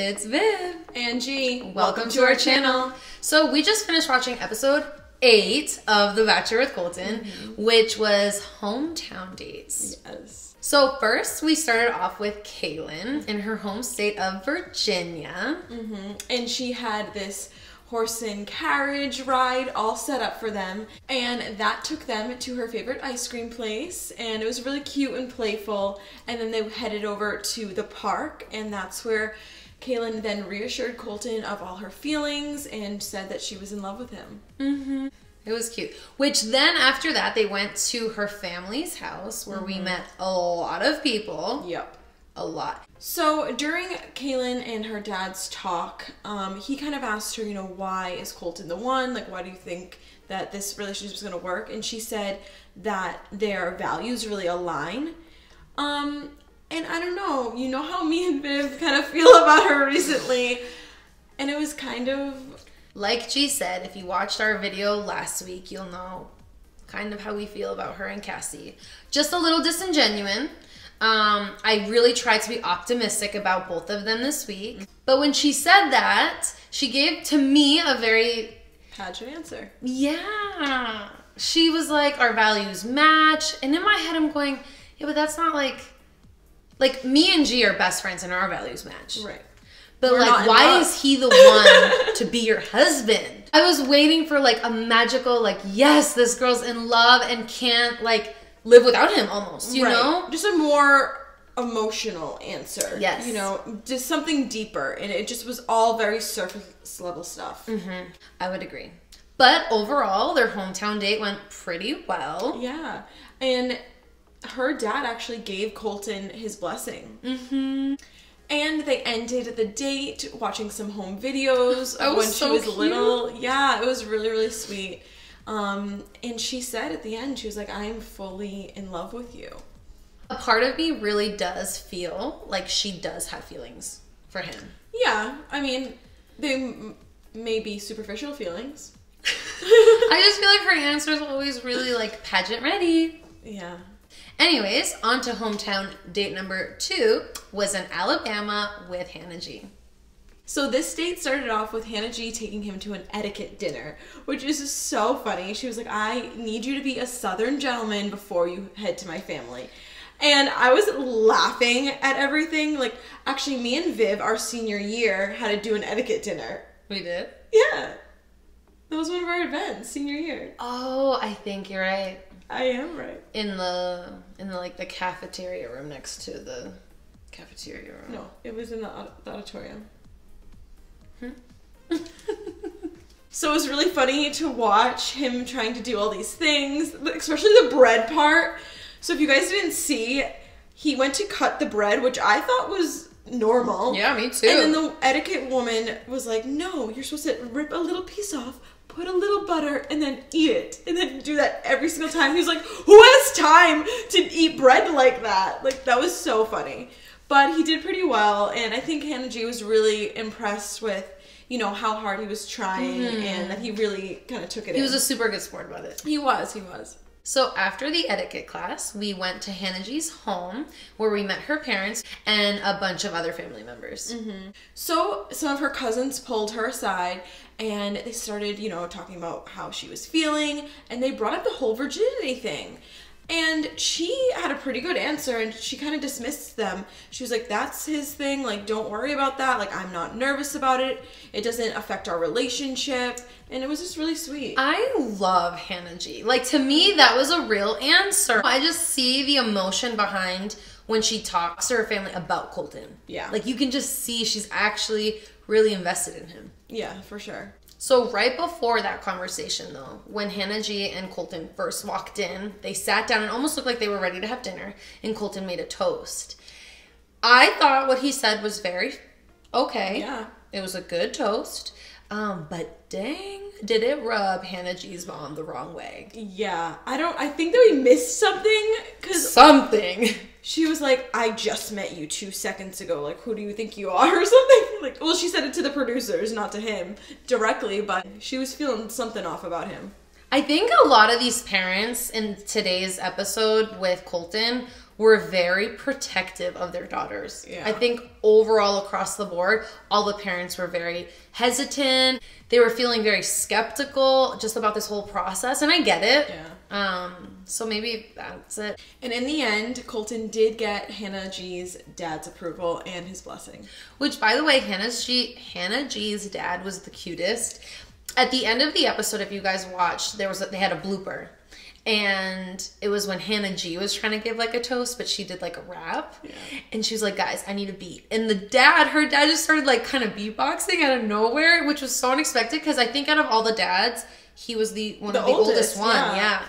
It's Viv. Angie. Welcome to our channel. So we just finished watching episode 8 of The Bachelor with Colton, which was hometown dates. Yes. So first we started off with Kaylin in her home state of Virginia. And she had this horse and carriage ride all set up for them, and that took them to her favorite ice cream place, and it was really cute and playful. And then they headed over to the park, and that's where Kaylin then reassured Colton of all her feelings and said that she was in love with him. It was cute. Which then after that they went to her family's house where we met a lot of people. Yep. A lot. So during Kaylin and her dad's talk, he kind of asked her, why is Colton the one? Like, why do you think that this relationship is going to work? And she said that their values really align. And I don't know, you know how me and Viv kind of feel about her recently. And it was kind of... Like G said, if you watched our video last week, you'll know kind of how we feel about her and Cassie. Just a little disingenuous. I really tried to be optimistic about both of them this week. But when she said that, she gave to me a very... pageant answer. Yeah. She was like, our values match. And in my head, I'm going, yeah, but that's not like me and G are best friends and our values match. Right. But We're like, why is he the one to be your husband? I was waiting for like a magical, like, yes, this girl's in love and can't like live without him almost, you know? Just a more emotional answer. Yes. Just something deeper. And it just was all very surface level stuff. I would agree. But overall, their hometown date went pretty well. Yeah. And her dad actually gave Colton his blessing. And they ended the date watching some home videos of when she was little. Yeah, it was really, really sweet. And she said at the end, she was like, I'm fully in love with you. A part of me really does feel like she does have feelings for him. Yeah, I mean, they may be superficial feelings. I just feel like her answer is always really like pageant ready. Yeah. Anyways, on to hometown date number 2 was in Alabama with Hannah G. So this date started off with Hannah G taking him to an etiquette dinner, which is so funny. She was like, I need you to be a Southern gentleman before you head to my family. And I was laughing at everything. Like, actually, me and Viv, our senior year, had to do an etiquette dinner. We did? Yeah. That was one of our events, senior year. Oh, I think you're right. I am right. In the like the cafeteria room next to the cafeteria room. No, it was in the auditorium. So it was really funny to watch him trying to do all these things, especially the bread part. So if you guys didn't see, he went to cut the bread, which I thought was normal. Yeah, me too. And then the etiquette woman was like, no, you're supposed to rip a little piece off, put a little butter, and then eat it. And then do that every single time. He was like, who has time to eat bread like that? Like, that was so funny. But he did pretty well, and I think Hannah G was really impressed with, how hard he was trying, and that he really kind of took it in. He was a super good sport about it. He was. So after the etiquette class, we went to Hannah G's home where we met her parents and a bunch of other family members. So some of her cousins pulled her aside and they started, talking about how she was feeling, and they brought up the whole virginity thing. And she had a pretty good answer, and she kind of dismissed them. She was like, that's his thing. Like, don't worry about that. Like, I'm not nervous about it. It doesn't affect our relationship. And it was just really sweet. I love Hannah G. Like, to me, that was a real answer. I just see the emotion behind when she talks to her family about Colton. Yeah. Like, you can just see she's actually really invested in him. Yeah, for sure. So right before that conversation, though, when Hannah G and Colton first walked in, they sat down and almost looked like they were ready to have dinner, and Colton made a toast. I thought what he said was very okay. Yeah. It was a good toast. But dang, did it rub Hannah G's mom the wrong way. Yeah. I think that we missed something. Something. She was like, I just met you 2 seconds ago. Like, who do you think you are or something? Like, well, she said it to the producers, not to him directly, but she was feeling something off about him. I think a lot of these parents in today's episode with Colton were very protective of their daughters. Yeah. I think overall across the board, all the parents were very hesitant. They were feeling very skeptical just about this whole process, and I get it. Yeah. So maybe that's it. And in the end, Colton did get Hannah G's dad's approval and his blessing. Which, by the way, Hannah G's dad was the cutest. At the end of the episode, if you guys watched, they had a blooper. And it was when Hannah G was trying to give like a toast, but she did like a rap. Yeah. And she was like, guys, I need a beat. And her dad just started like kind of beatboxing out of nowhere, which was so unexpected because I think out of all the dads, he was the oldest one. Yeah.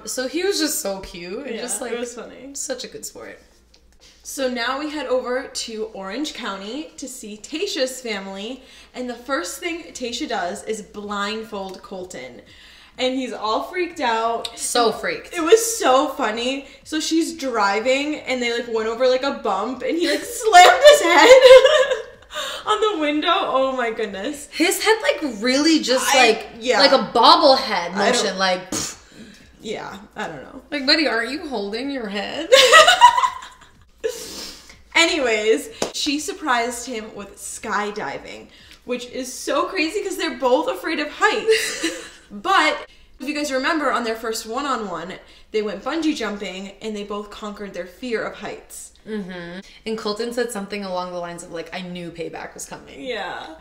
So he was just so cute. And just like, it was funny. Such a good sport. So now we head over to Orange County to see Tayshia's family. And the first thing Tayshia does is blindfold Colton. And he's all freaked out. So freaked. It was so funny. So she's driving and they like went over like a bump and he like slammed his head on the window. Oh my goodness. His head like really just like a bobblehead motion. Like, pfft. Yeah, I don't know. Like, buddy, aren't you holding your head? Anyways, she surprised him with skydiving, which is so crazy because they're both afraid of heights. But if you guys remember on their first one-on-one, they went bungee jumping and they both conquered their fear of heights. Mm-hmm. And Colton said something along the lines of like, I knew payback was coming. Yeah.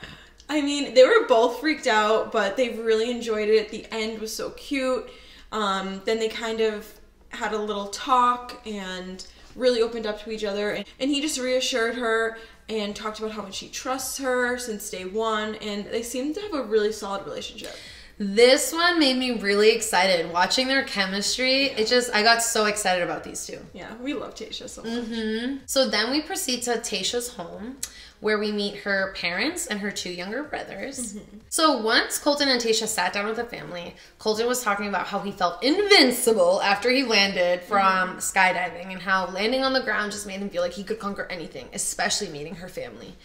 I mean, they were both freaked out, but they really enjoyed it. The end was so cute. Then they kind of had a little talk and really opened up to each other. And he just reassured her and talked about how much he trusts her since day one. And they seem to have a really solid relationship. This one made me really excited. Watching their chemistry, I got so excited about these two. Yeah, we love Tayshia so much. Mm-hmm. So then we proceed to Tayshia's home, where we meet her parents and her two younger brothers. Mm-hmm. So once Colton and Tayshia sat down with the family, Colton was talking about how he felt invincible after he landed from skydiving and how landing on the ground just made him feel like he could conquer anything, especially meeting her family.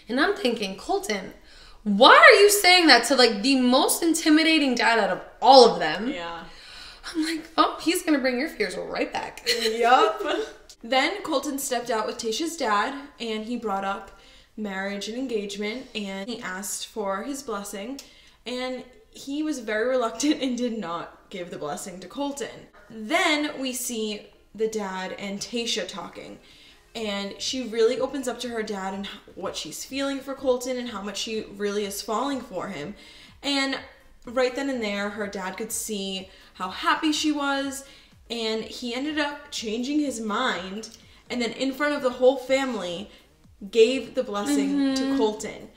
And I'm thinking, Colton, why are you saying that to like the most intimidating dad out of all of them? Yeah. I'm like, oh, he's gonna bring your fears right back. Yup. Then Colton stepped out with Tayshia's dad and he brought up marriage and engagement and he asked for his blessing and he was very reluctant and did not give the blessing to Colton. Then we see the dad and Tayshia talking. And she really opens up to her dad and what she's feeling for Colton and how much she really is falling for him. And right then and there, her dad could see how happy she was. And he ended up changing his mind. And then in front of the whole family, gave the blessing to Colton.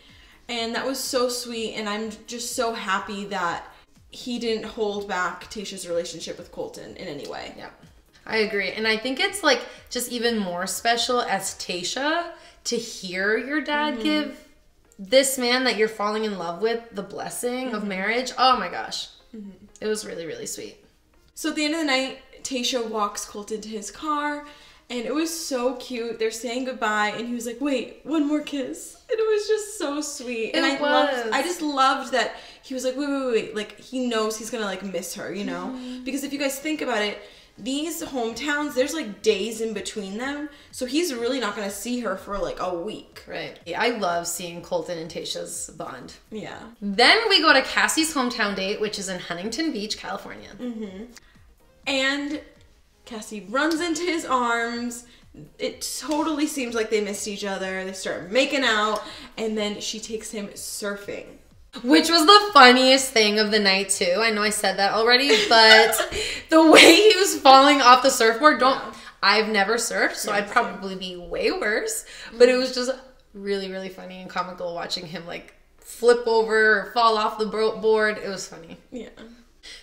And that was so sweet. And I'm just so happy that he didn't hold back Tayshia's relationship with Colton in any way. Yeah. I agree. And I think it's like just even more special as Tayshia to hear your dad give this man that you're falling in love with the blessing of marriage. Oh my gosh. It was really, really sweet. So at the end of the night, Tayshia walks Colton to his car and it was so cute. They're saying goodbye and he was like, wait, one more kiss. And it was just so sweet. And I just loved that he was like, wait. Like he knows he's going to like miss her, you know? Because if you guys think about it, these hometowns, there's like days in between them. So he's really not going to see her for like a week. Right. Yeah, I love seeing Colton and Tayshia's bond. Yeah. Then we go to Cassie's hometown date, which is in Huntington Beach, California. And Cassie runs into his arms. It totally seems like they missed each other. They start making out. And then she takes him surfing. Which was the funniest thing of the night too. I know I said that already, but the way he was falling off the surfboard, I've never surfed, so I'd probably be way worse. But it was just really, really funny and comical watching him like flip over or fall off the board. It was funny. Yeah.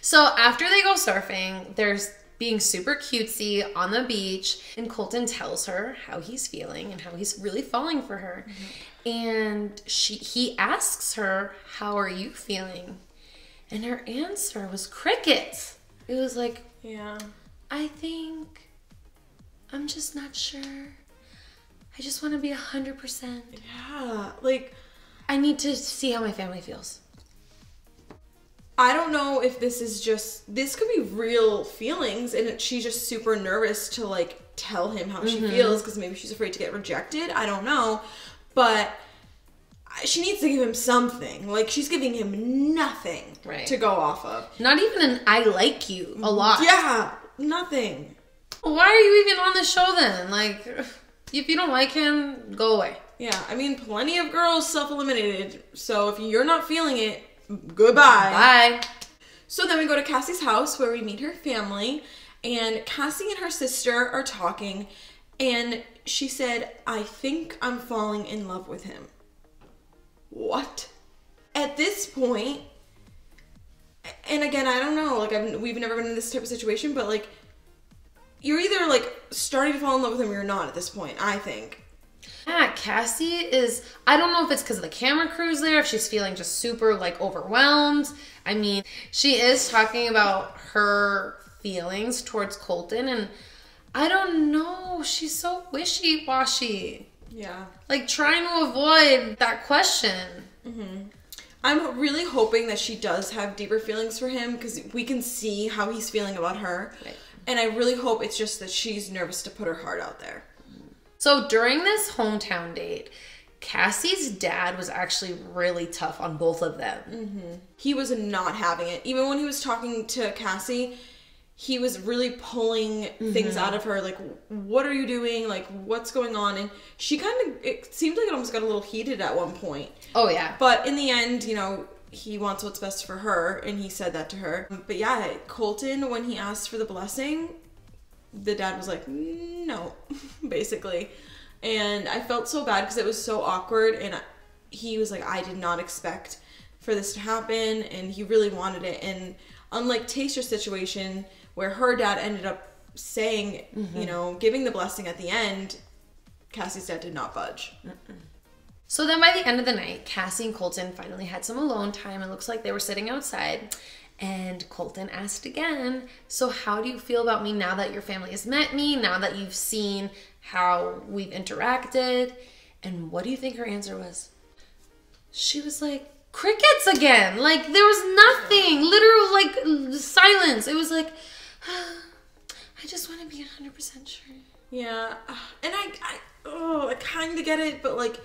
So after they go surfing, there's being super cutesy on the beach, and Colton tells her how he's feeling and how he's really falling for her. And he asks her, how are you feeling? And her answer was crickets. It was like, yeah, I think I'm just not sure. I just want to be 100%. Yeah, like I need to see how my family feels. I don't know if this is just, this could be real feelings and she's just super nervous to like tell him how she feels because maybe she's afraid to get rejected. I don't know. But she needs to give him something. Like, she's giving him nothing to go off of. Not even an I like you a lot. Yeah, nothing. Why are you even on the show then? Like, if you don't like him, go away. Yeah, I mean, plenty of girls self-eliminated. So if you're not feeling it, goodbye. Bye. So then we go to Cassie's house where we meet her family. And Cassie and her sister are talking. And she said, I think I'm falling in love with him. What? At this point, and again, I don't know, like, we've never been in this type of situation, but, like, you're either, like, starting to fall in love with him or you're not at this point, I think. Yeah, Cassie is, I don't know if it's because of the camera crews there, if she's feeling just super, like, overwhelmed. I mean, she is talking about her feelings towards Colton, and I don't know, she's so wishy-washy. Yeah. Like, trying to avoid that question. I'm really hoping that she does have deeper feelings for him because we can see how he's feeling about her. Right. And I really hope it's just that she's nervous to put her heart out there. So during this hometown date, Cassie's dad was actually really tough on both of them. He was not having it. Even when he was talking to Cassie, he was really pulling things out of her, like, what are you doing? Like, what's going on? And she kind of, it seemed like it almost got a little heated at one point. Oh, yeah. But in the end, you know, he wants what's best for her, and he said that to her. But yeah, Colton, when he asked for the blessing, the dad was like, no, basically. And I felt so bad because it was so awkward, and he was like, I did not expect for this to happen, and he really wanted it. And unlike Tayshia's situation, where her dad ended up saying, you know, giving the blessing at the end, Cassie's dad did not budge. So then by the end of the night, Cassie and Colton finally had some alone time. It looks like they were sitting outside. And Colton asked again, so how do you feel about me now that your family has met me? Now that you've seen how we've interacted? And what do you think her answer was? She was like, crickets again. Like, there was nothing. Literal, like, silence. It was like, I just want to be 100% sure. Yeah. And I kind of get it, but, like,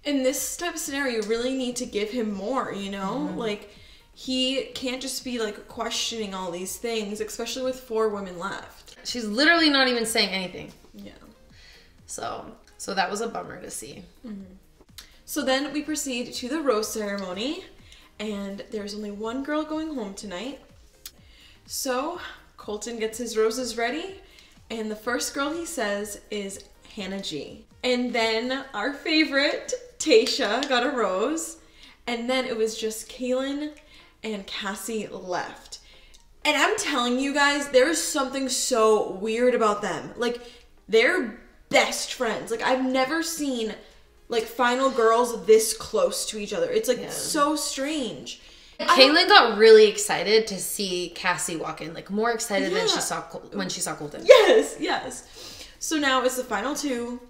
in this type of scenario, you really need to give him more, you know? Like, he can't just be, like, questioning all these things, especially with 4 women left. She's literally not even saying anything. Yeah. So that was a bummer to see. So then we proceed to the rose ceremony, and there's only one girl going home tonight. So Colton gets his roses ready, and the first girl he says is Hannah G. And then our favorite, Tayshia, got a rose, and then it was just Kaylin and Cassie left. And I'm telling you guys, there's something so weird about them. Like, they're best friends. Like, I've never seen, like, final girls this close to each other. It's, like, so strange. Kaylin got really excited to see Cassie walk in. Like, more excited than she saw when she saw Colton. Yes. So now it's the final 2.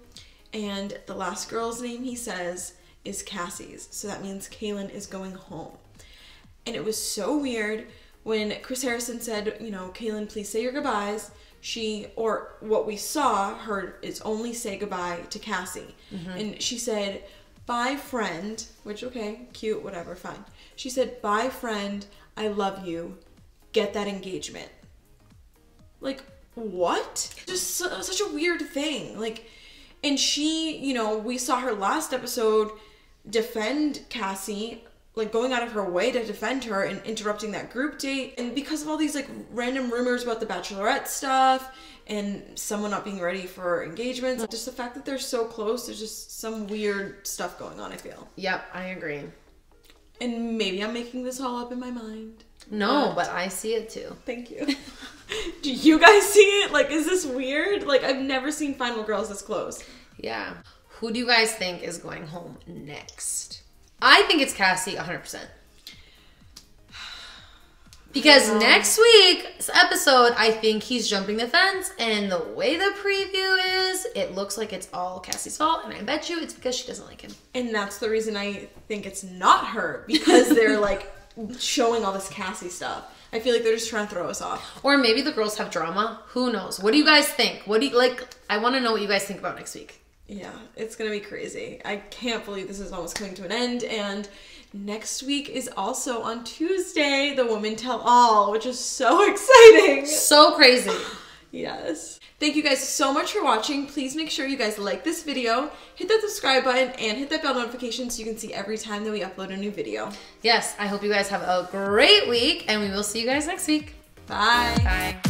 And the last girl's name he says is Cassie's. So that means Kaylin is going home. And it was so weird when Chris Harrison said, you know, Kaylin, please say your goodbyes. Or what we saw her is only say goodbye to Cassie. And she said, bye friend, which, okay, cute, whatever, fine. She said, bye friend, I love you, get that engagement. Like, what? Just such a weird thing. Like, and she, you know, we saw her last episode defend Cassie, like going out of her way to defend her and interrupting that group date. And because of all these like random rumors about the Bachelorette stuff and someone not being ready for engagements, just the fact that they're so close, there's just some weird stuff going on, I feel. Yep, I agree. And maybe I'm making this all up in my mind. No, but I see it too. Thank you. Do you guys see it? Like, is this weird? Like, I've never seen final girls this close. Yeah. Who do you guys think is going home next? I think it's Cassie 100%. Because next week's episode, I think he's jumping the fence, and the way the preview is, it looks like it's all Cassie's fault, and I bet you it's because she doesn't like him. And that's the reason I think it's not her, because they're like showing all this Cassie stuff. I feel like they're just trying to throw us off. Or maybe the girls have drama. Who knows? What do you guys think? What do you like? I want to know what you guys think about next week. Yeah, it's gonna be crazy. I can't believe this is almost coming to an end. And next week is also on Tuesday, the Women Tell All, which is so exciting. So crazy. Yes. Thank you guys so much for watching. Please make sure you guys like this video, hit that subscribe button, and hit that bell notification so you can see every time that we upload a new video. Yes, I hope you guys have a great week, and we will see you guys next week. Bye. Bye.